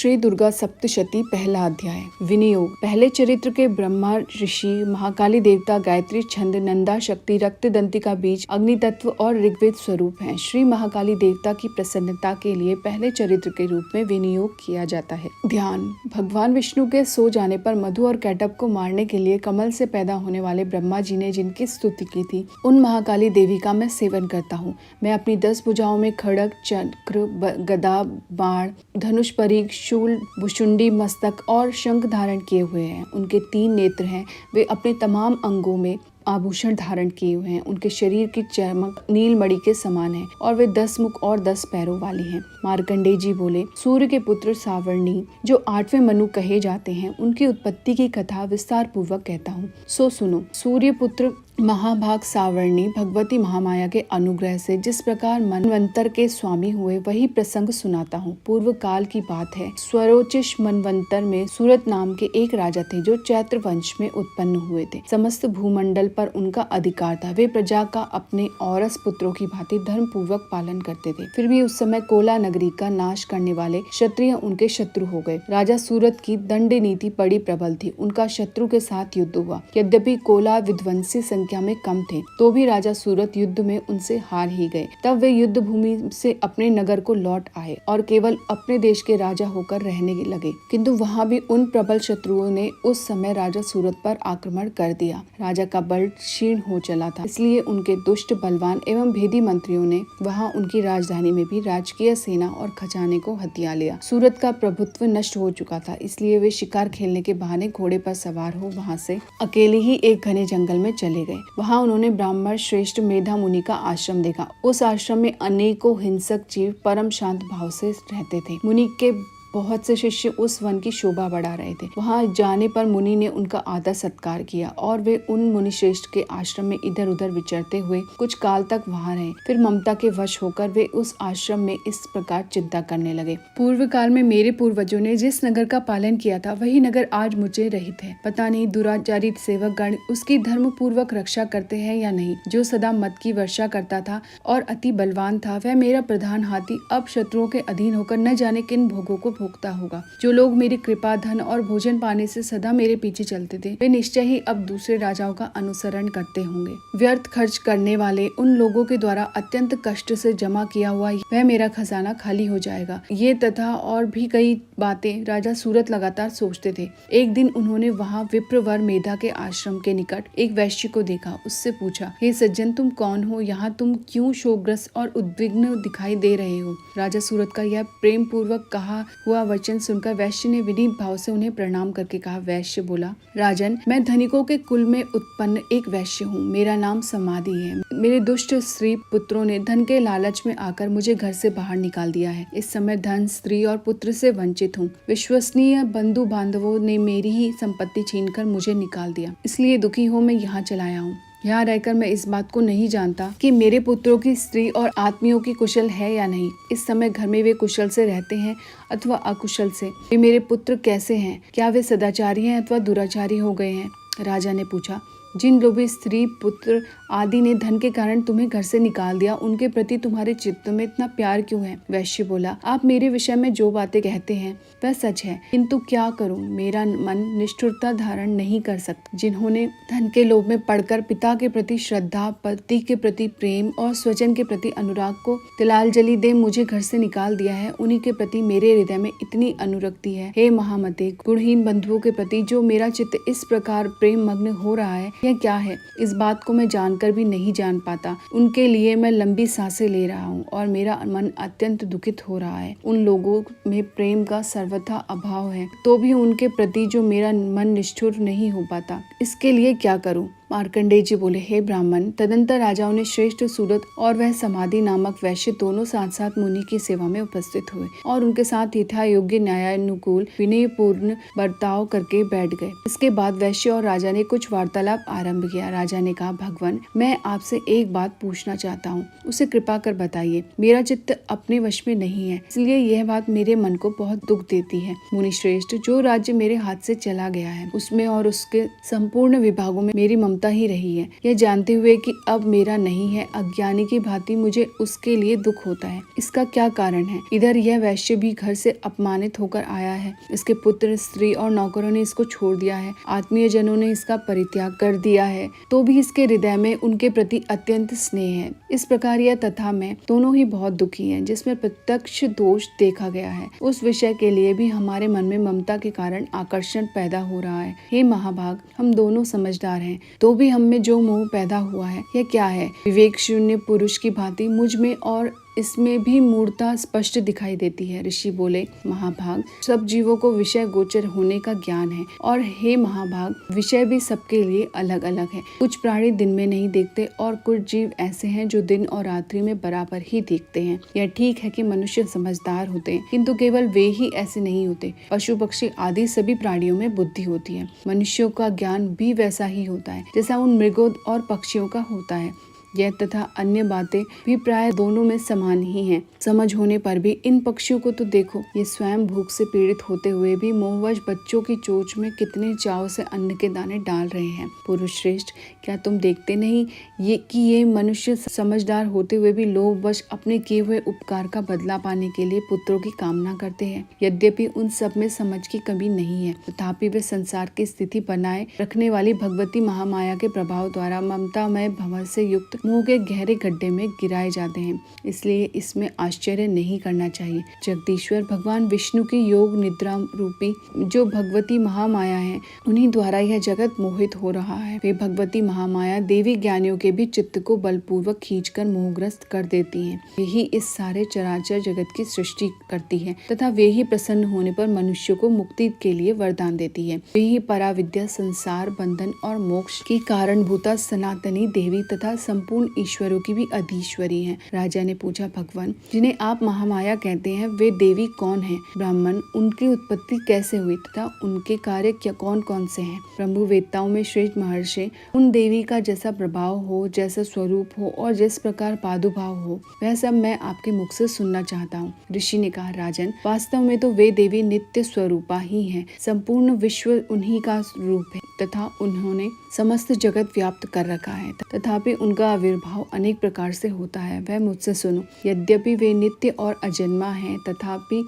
श्री दुर्गा सप्तशती पहला अध्याय। विनियोग। पहले चरित्र के ब्रह्मा ऋषि, महाकाली देवता, गायत्री छंद, नंदा शक्ति, रक्तदंती का बीज, अग्नि तत्व और ऋग्वेद स्वरूप हैं। श्री महाकाली देवता की प्रसन्नता के लिए पहले चरित्र के रूप में विनियोग किया जाता है। ध्यान। भगवान विष्णु के सो जाने पर मधु और कैटभ को मारने के लिए कमल से पैदा होने वाले ब्रह्मा जी ने जिनकी स्तुति की थी, उन महाकाली देवी का मैं सेवन करता हूँ। मैं अपनी 10 भुजाओं में खड्ग, चक्र, गदा, बाण, धनुष, परीघ, शूल, भुशुंडी, मस्तक और शंख धारण किए हुए हैं। उनके 3 नेत्र हैं। वे अपने तमाम अंगों में आभूषण धारण किए हुए हैं। उनके शरीर की चमक नीलमणि के समान है और वे 10 मुख और 10 पैरों वाली हैं। मार्कंडेय जी बोले, सूर्य के पुत्र सावर्णी जो 8वें मनु कहे जाते हैं, उनकी उत्पत्ति की कथा विस्तार पूर्वक कहता हूँ, सो सुनो। सूर्य पुत्र महाभाग सावर्णी भगवती महामाया के अनुग्रह से जिस प्रकार मनवंतर के स्वामी हुए, वही प्रसंग सुनाता हूँ। पूर्व काल की बात है। स्वरोचिष मनवंतर में सूरत नाम के एक राजा थे जो चैत्र वंश में उत्पन्न हुए थे। समस्त भूमंडल पर उनका अधिकार था। वे प्रजा का अपने औरस पुत्रों की भांति धर्म पूर्वक पालन करते थे। फिर भी उस समय कोला नगरी का नाश करने वाले क्षत्रिय उनके शत्रु हो गए। राजा सूरत की दंड नीति बड़ी प्रबल थी। उनका शत्रु के साथ युद्ध हुआ। यद्यपि कोला विध्वंसी संख्या में कम थे, तो भी राजा सूरत युद्ध में उनसे हार ही गए। तब वे युद्ध भूमि से अपने नगर को लौट आए और केवल अपने देश के राजा होकर रहने लगे। किंतु वहां भी उन प्रबल शत्रुओं ने उस समय राजा सूरत पर आक्रमण कर दिया। राजा का बल क्षीण हो चला था, इसलिए उनके दुष्ट, बलवान एवं भेदी मंत्रियों ने वहां उनकी राजधानी में भी राजकीय सेना और खजाने को हथिया लिया। सूरत का प्रभुत्व नष्ट हो चुका था, इसलिए वे शिकार खेलने के बहाने घोड़े पर सवार हो वहां से अकेले ही एक घने जंगल में चले गए। वहां उन्होंने ब्राह्मण श्रेष्ठ मेधा मुनि का आश्रम देखा। उस आश्रम में अनेकों हिंसक जीव परम शांत भाव से रहते थे। मुनि के बहुत से शिष्य उस वन की शोभा बढ़ा रहे थे। वहां जाने पर मुनि ने उनका आदर सत्कार किया और वे उन मुनि श्रेष्ठ के आश्रम में इधर उधर विचरते हुए कुछ काल तक वहां रहे। फिर ममता के वश होकर वे उस आश्रम में इस प्रकार चिंता करने लगे, पूर्व काल में मेरे पूर्वजों ने जिस नगर का पालन किया था, वही नगर आज मुझे रहित है। पता नहीं दुराचारी सेवक गण उसकी धर्म पूर्वक रक्षा करते हैं या नहीं। जो सदा मद की वर्षा करता था और अति बलवान था, वह मेरा प्रधान हाथी अब शत्रुओं के अधीन होकर न जाने किन भोगों को भोगता होगा। जो लोग मेरी कृपा, धन और भोजन पाने से सदा मेरे पीछे चलते थे, वे निश्चय ही अब दूसरे राजाओं का अनुसरण करते होंगे। व्यर्थ खर्च करने वाले उन लोगों के द्वारा अत्यंत कष्ट से जमा किया हुआ वह मेरा खजाना खाली हो जाएगा। ये तथा और भी कई बातें राजा सूरत लगातार सोचते थे। एक दिन उन्होंने वहाँ विप्रवर मेधा के आश्रम के निकट एक वैश्य को देखा। उससे पूछा, हे सज्जन, तुम कौन हो? यहाँ तुम क्यों शोकग्रस्त और उद्विग्न दिखाई दे रहे हो? राजा सूरत का यह प्रेम पूर्वक कहा हुआ वचन सुनकर वैश्य ने विनीत भाव से उन्हें प्रणाम करके कहा। वैश्य बोला, राजन, मैं धनिकों के कुल में उत्पन्न एक वैश्य हूँ। मेरा नाम समाधि है। मेरे दुष्ट स्त्री पुत्रों ने धन के लालच में आकर मुझे घर से बाहर निकाल दिया है। इस समय धन, स्त्री और पुत्र से वंचित हूँ। विश्वसनीय बंधु बांधवों ने मेरी ही संपत्ति छीनकर मुझे निकाल दिया, इसलिए दुखी हो मैं यहाँ चलाया हूँ। यहाँ रहकर मैं इस बात को नहीं जानता कि मेरे पुत्रों की स्त्री और आत्मियों की कुशल है या नहीं। इस समय घर में वे कुशल से रहते हैं अथवा अकुशल से। वे मेरे पुत्र कैसे हैं? क्या वे सदाचारी हैं अथवा दुराचारी हो गए हैं? राजा ने पूछा, जिन लोभी स्त्री, पुत्र आदि ने धन के कारण तुम्हें घर से निकाल दिया, उनके प्रति तुम्हारे चित्त में इतना प्यार क्यों है? वैश्य बोला, आप मेरे विषय में जो बातें कहते हैं वह सच है, किंतु क्या करूं, मेरा मन निष्ठुरता धारण नहीं कर सकता। जिन्होंने धन के लोभ में पड़कर पिता के प्रति श्रद्धा, पति के प्रति प्रेम और स्वजन के प्रति अनुराग को तिलांजलि दे मुझे घर से निकाल दिया है, उन्हीं के प्रति मेरे हृदय में इतनी अनुरक्ति है। हे महामते, गुणहीन बंधुओं के प्रति जो मेरा चित्त इस प्रकार प्रेम मग्न हो रहा है, यह क्या है? इस बात को मैं जानकर भी नहीं जान पाता। उनके लिए मैं लंबी सांसें ले रहा हूँ और मेरा मन अत्यंत दुखित हो रहा है। उन लोगों में प्रेम का सर्वथा अभाव है, तो भी उनके प्रति जो मेरा मन निष्ठुर नहीं हो पाता। इसके लिए क्या करूँ? मार्कंडेय जी बोले, हे ब्राह्मण, तदंतर राजाओं ने श्रेष्ठ सूरत और वह समाधि नामक वैश्य दोनों साथ साथ मुनि की सेवा में उपस्थित हुए और उनके साथ यथा योग्य न्यायानुकूल विनयपूर्ण बर्ताव करके बैठ गए। इसके बाद वैश्य और राजा ने कुछ वार्तालाप आरंभ किया। राजा ने कहा, भगवान, मैं आपसे एक बात पूछना चाहता हूँ, उसे कृपा कर बताइए। मेरा चित्त अपने वश में नहीं है, इसलिए यह बात मेरे मन को बहुत दुख देती है। मुनि श्रेष्ठ, जो राज्य मेरे हाथ से चला गया है, उसमें और उसके संपूर्ण विभागों में मेरी ममता होता ही रही है, यह जानते हुए कि अब मेरा नहीं है। अज्ञानी की भांति मुझे उसके लिए दुख होता है। इसका क्या कारण है? इधर यह वैश्य भी घर से अपमानित होकर आया है, इसके पुत्र, स्त्री और नौकरों ने इसको छोड़ दिया है, आत्मीय जनों ने इसका परित्याग कर दिया है, तो भी इसके हृदय में उनके प्रति अत्यंत स्नेह है। इस प्रकार यह तथा मैं दोनों ही बहुत दुखी हैं, जिसमें प्रत्यक्ष दोष देखा गया है, उस विषय के लिए भी हमारे मन में ममता के कारण आकर्षण पैदा हो रहा है। हे महाभाग, हम दोनों समझदार हैं, तो भी हम में जो मोह पैदा हुआ है यह क्या है? विवेक शून्य पुरुष की भांति मुझ में और इसमें भी मूर्ता स्पष्ट दिखाई देती है। ऋषि बोले, महाभाग, सब जीवों को विषय गोचर होने का ज्ञान है, और हे महाभाग, विषय भी सबके लिए अलग अलग है। कुछ प्राणी दिन में नहीं देखते और कुछ जीव ऐसे हैं जो दिन और रात्रि में बराबर ही देखते हैं। यह ठीक है कि मनुष्य समझदार होते हैं, किंतु केवल वे ही ऐसे नहीं होते। पशु पक्षी आदि सभी प्राणियों में बुद्धि होती है। मनुष्यों का ज्ञान भी वैसा ही होता है जैसा उन मृगों और पक्षियों का होता है। यह तथा अन्य बातें भी प्राय दोनों में समान ही हैं। समझ होने पर भी इन पक्षियों को तो देखो, ये स्वयं भूख से पीड़ित होते हुए भी मोहवश बच्चों की चोंच में कितने चाव से अन्न के दाने डाल रहे हैं। पुरुष श्रेष्ठ, क्या तुम देखते नहीं ये मनुष्य समझदार होते हुए भी लोभवश अपने किए हुए उपकार का बदला पाने के लिए पुत्रों की कामना करते हैं। यद्यपि उन सब में समझ की कमी नहीं है, तथापि वे संसार की स्थिति बनाए रखने वाली भगवती महामाया के प्रभाव द्वारा ममतामय भंवर से युक्त मोह के गहरे गड्ढे में गिराए जाते हैं। इसलिए इसमें आश्चर्य नहीं करना चाहिए। जगदीश्वर भगवान विष्णु की योग निद्रा रूपी जो भगवती महामाया है, उन्हीं द्वारा यह जगत मोहित हो रहा है। वे भगवती महामाया देवी ज्ञानियों के भी चित्त को बलपूर्वक खींचकर मोहग्रस्त कर देती हैं। वे ही इस सारे चराचर जगत की सृष्टि करती है तथा वे ही प्रसन्न होने पर मनुष्य को मुक्ति के लिए वरदान देती है। वे ही पराविद्या, संसार बंधन और मोक्ष की कारणभूता सनातनी देवी तथा संपूर्ण ईश्वरों की भी अधीश्वरी है। राजा ने पूछा, भगवान, जिन्हें आप महामाया कहते हैं, वे देवी कौन हैं? ब्राह्मण, उनकी उत्पत्ति कैसे हुई तथा उनके कार्य क्या कौन कौन से हैं? ब्रह्म वेत्ताओं में श्रेष्ठ महर्षि, उन देवी का जैसा प्रभाव हो, जैसा स्वरूप हो और जिस प्रकार पादुभाव हो, वह सब मैं आपके मुख से सुनना चाहता हूँ। ऋषि ने कहा, राजन, वास्तव में तो वे देवी नित्य स्वरूपा ही हैं। संपूर्ण विश्व उन्हीं का रूप है तथा उन्होंने समस्त जगत व्याप्त कर रखा है, तथापि उनका आविर्भाव अनेक प्रकार से होता है। वह मुझसे सुनो। यद्यपि वे नित्य और अजन्मा हैं, तथापि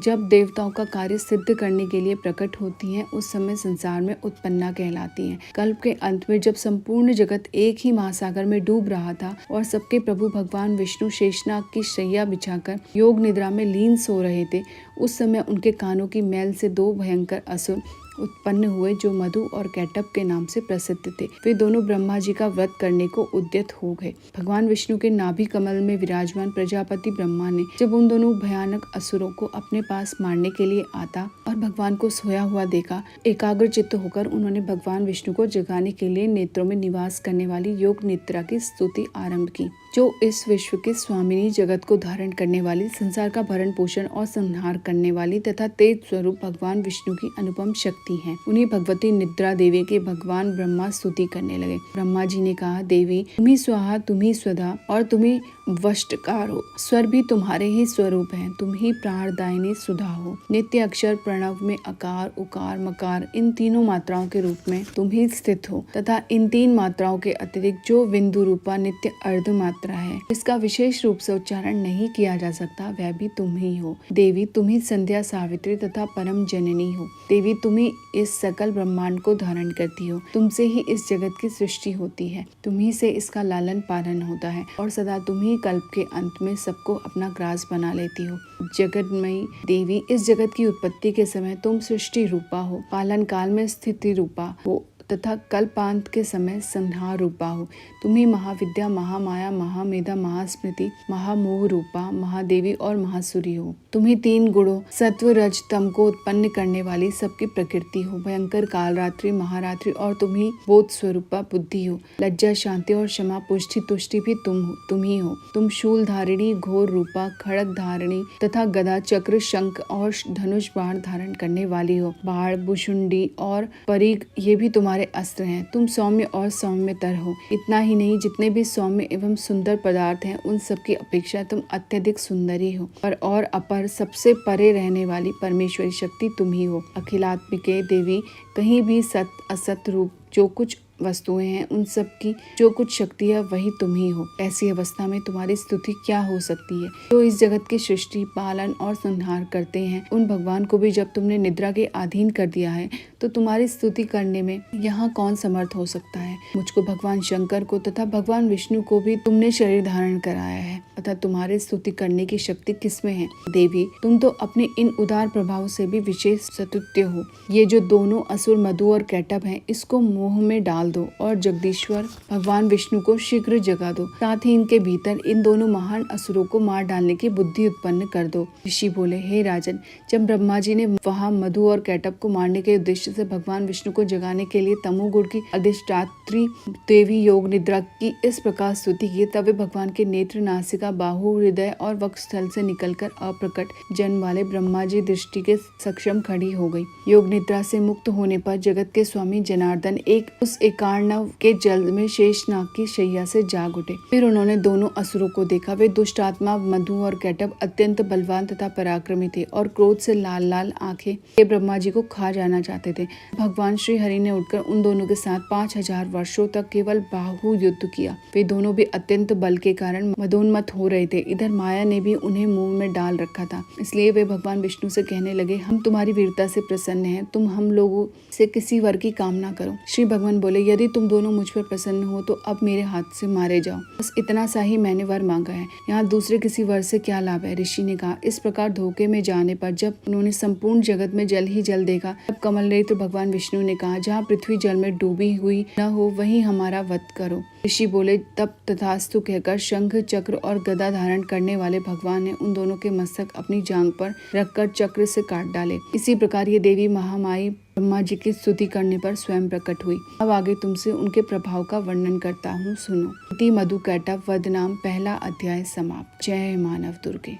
जब देवताओं का कार्य सिद्ध करने के लिए प्रकट होती हैं, उस समय संसार में उत्पन्ना कहलाती हैं। कल्प के अंत में जब संपूर्ण जगत एक ही महासागर में डूब रहा था और सबके प्रभु भगवान विष्णु शेषनाग की शैया बिछाकर योग निद्रा में लीन सो रहे थे, उस समय उनके कानों की मैल से दो भयंकर असुर उत्पन्न हुए जो मधु और कैटभ के नाम से प्रसिद्ध थे। वे दोनों ब्रह्मा जी का व्रत करने को उद्यत हो गए। भगवान विष्णु के नाभि कमल में विराजमान प्रजापति ब्रह्मा ने जब उन दोनों भयानक असुरों को अपने पास मारने के लिए आता और भगवान को सोया हुआ देखा, एकाग्र चित्त होकर उन्होंने भगवान विष्णु को जगाने के लिए नेत्रों में निवास करने वाली योग निद्रा की स्तुति आरंभ की, जो इस विश्व के स्वामिनी, जगत को धारण करने वाली, संसार का भरण पोषण और संहार करने वाली तथा तेज स्वरूप भगवान विष्णु की अनुपम शक्ति है। उन्हीं भगवती निद्रा देवी के भगवान ब्रह्मा स्तुति करने लगे। ब्रह्मा जी ने कहा, देवी, तुम्ही स्वाहा, तुम्ही स्वधा और तुम्ही वष्टकार हो। स्वर भी तुम्हारे ही स्वरूप हैं। तुम ही प्राणदायिनी सुधा हो। नित्य अक्षर प्रणव में अकार, उकार, मकार, इन तीनों मात्राओं के रूप में तुम ही स्थित हो तथा इन तीन मात्राओं के अतिरिक्त जो बिंदु रूपा नित्य अर्ध मात्रा है, जिसका विशेष रूप से उच्चारण नहीं किया जा सकता, वह भी तुम ही हो। देवी, तुम ही संध्या, सावित्री तथा परम जननी हो। देवी, तुम ही इस सकल ब्रह्मांड को धारण करती हो। तुमसे ही इस जगत की सृष्टि होती है, तुम ही से इसका लालन पालन होता है और सदा तुम ही कल्प के अंत में सबको अपना ग्रास बना लेती हो। जगतमयी देवी, इस जगत की उत्पत्ति के समय तुम सृष्टि रूपा हो, पालन काल में स्थिति रूपा हो तथा कल्पांत के समय संहार रूपा हो। तुम ही महाविद्या, महामाया, महामेधा, महास्मृति, महामोह रूपा, महादेवी और महासुरी हो। तुम ही तीन गुणों सत्व, रज, तम को उत्पन्न करने वाली सबकी प्रकृति हो। भयंकर कालरात्रि, महारात्रि और तुम ही बोध स्वरूपा बुद्धि हो। लज्जा, शांति और क्षमा, पुष्टि, तुष्टि भी तुम ही हो। तुम शूल धारिणी, घोर रूपा, खड़ग धारिणी तथा गदा, चक्र, शंख और धनुष बाण धारण करने वाली हो। बाण, भुषुंडी और परीग ये भी तुम्हारे अस्त्र हैं। तुम सौम्य और सौम्यतर हो। इतना ही नहीं, जितने भी सौम्य एवं सुंदर पदार्थ हैं, उन सब की अपेक्षा तुम अत्यधिक सुंदरी हो। और अपर सबसे परे रहने वाली परमेश्वरी शक्ति तुम ही हो। अखिलात्मिके देवी, कहीं भी सत असत रूप जो कुछ वस्तुएं हैं उन सब की जो कुछ शक्ति है वही तुम ही हो। ऐसी अवस्था में तुम्हारी स्तुति क्या हो सकती है? जो इस जगत की सृष्टि, पालन और संहार करते हैं, उन भगवान को भी जब तुमने निद्रा के अधीन कर दिया है तो तुम्हारी स्तुति करने में यहाँ कौन समर्थ हो सकता है? मुझको, भगवान शंकर को तथा भगवान विष्णु को भी तुमने शरीर धारण कराया है, अतः तुम्हारे स्तुति करने की शक्ति किसमें है? देवी, तुम तो अपने इन उदार प्रभाव से भी विशेष स्तुत्य हो। ये जो दोनों असुर मधु और कैटभ हैं, इसको मोह में डाल दो और जगदीश्वर भगवान विष्णु को शीघ्र जगा दो। साथ ही इनके भीतर इन दोनों महान असुरों को मार डालने की बुद्धि उत्पन्न कर दो। ऋषि बोले, हे राजन, जब ब्रह्मा जी ने वहाँ मधु और कैटभ को मारने के उद्देश्य से भगवान विष्णु को जगाने के लिए तमोगुण की अधिष्ठात्री देवी योग निद्रा की इस प्रकार स्तुति की, तब वे भगवान के नेत्र, नासिका, बाहु, हृदय और वक्षस्थल से निकलकर अप्रकट जन्म वाले ब्रह्मा जी दृष्टि के सक्षम खड़ी हो गई। योग निद्रा से मुक्त होने पर जगत के स्वामी जनार्दन उस एकार्णव के जल में शेषनाग की शैया से जाग उठे। फिर उन्होंने दोनों असुरों को देखा। वे दुष्ट आत्मा मधु और कैटभ अत्यंत बलवान तथा पराक्रमी थे और क्रोध से लाल लाल आंखें के ब्रह्मा जी को खा जाना चाहते थे। भगवान श्री हरि ने उठकर उन दोनों के साथ 5000 वर्षों तक केवल बाहु युद्ध किया। वे दोनों भी अत्यंत बल के कारण मदोन्मत्त हो रहे थे। इधर माया ने भी उन्हें मुंह में डाल रखा था, इसलिए वे भगवान विष्णु से कहने लगे, हम तुम्हारी वीरता से प्रसन्न हैं, तुम हम लोगों से किसी वर की कामना करो। श्री भगवान बोले, यदि तुम दोनों मुझ पर प्रसन्न हो तो अब मेरे हाथ से मारे जाओ। बस इतना सा ही मैंने वर मांगा है, यहाँ दूसरे किसी वर से क्या लाभ है? ऋषि ने कहा। इस प्रकार धोखे में जाने पर जब उन्होंने संपूर्ण जगत में जल ही जल देखा, तब कमल नेत्र भगवान विष्णु ने कहा, जहाँ पृथ्वी जल में डूबी हुई न हो वहीं हमारा वध करो। ऋषि बोले, तब तथास्तु कहकर शंख, चक्र और गदा धारण करने वाले भगवान ने उन दोनों के मस्तक अपनी जांघ पर रखकर चक्र से काट डाले। इसी प्रकार ये देवी महामाई ब्रह्मा जी की स्तुति करने पर स्वयं प्रकट हुई। अब आगे तुमसे उनके प्रभाव का वर्णन करता हूँ, सुनो। मधु कैटभ वध नाम पहला अध्याय समाप्त। जय मानव दुर्गे।